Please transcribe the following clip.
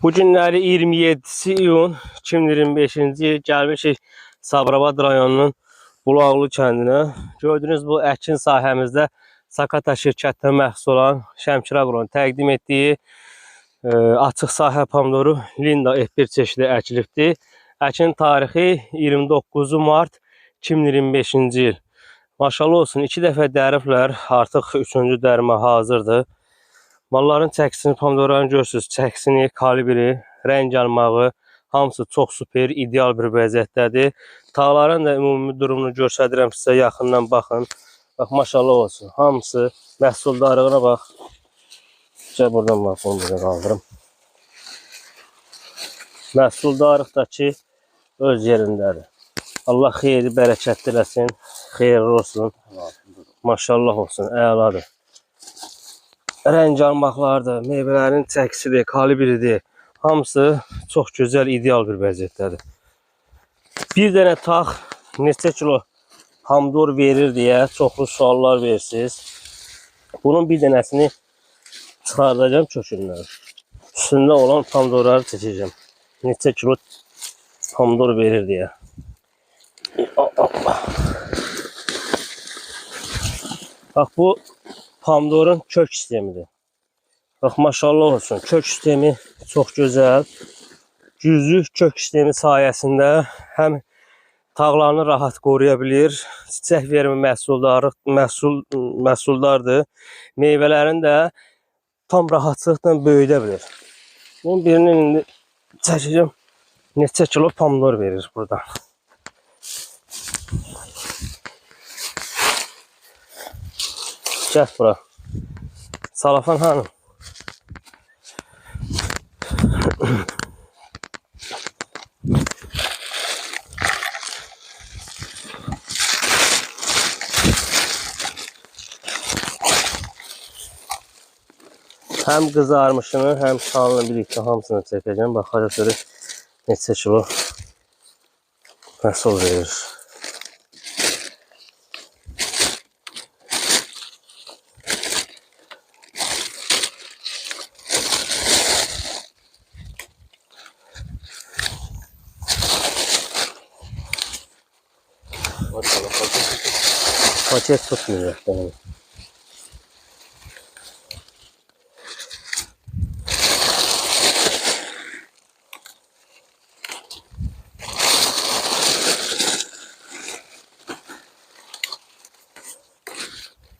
Bu günləri 27 iyun 2025-ci il gəlmişik Sabirabad rayonunun Bulaqlı kəndinə. Gördüyünüz bu əkin sahəmizdə Sakata şirkətindən məhsul olan Şəmkir Aqronun təqdim etdiyi açıq sahə pomidoru Linda F1 çeşidi əkilibdir. Əkin tarixi 29 Mart 2025-ci il. Maşallah olsun, 2 dəfə dəriblər, artıq 3-cü dərimə hazırdır. Malların çəkisini, pomidorların görürsünüz, çəkisini, kalibri, rəng almağı, hamısı çox super, ideal bir vəziyyətdədir. Tağların da ümumi durumunu göstərirəm sizə, yaxından baxın. Bax, maşallah olsun, hamısı məhsuldarlığına bax. Gəl buradan bax, onu da qaldırım. Məhsuldarlıq da ki, öz yerindədir. Allah xeyri, bərəkətli eləsin, xeyirli olsun. Maşallah olsun, əladır. Rəng almaqlardır, meyvələrin çəkisidir, kalibridir. Hamısı çox gözəl, ideal bir vəziyyətdədir. Bir dənə tağ neçə kilo pomidor verir deyə çoxlu suallar versiniz. Bunun bir dənəsini çıxardacağım kökündən. Üstündə olan pomidorları çəkəcəm. Neçə kilo pomidor verir deyə. Bax, bu pomidorun kök sistemidir. Bax, maşallah olsun, kök sistemi çox gözəl. Güclü kök sistemi sayəsində həm tağlarını rahat qoruya bilir, çiçək verimi məhsuldardır. Meyvələrini də tam rahatlıqla böyüdə bilir. Bunun birinin indi çəkəcəm, neçə kilo pomidor verir buradan. Gəl bura. Salafan hanım. Həm qızarmışını, həm şanlı birlikdə hamısını çəkəcəm. Baxacaq görə neçə kilo məhsul verir. Paket tutmuyor.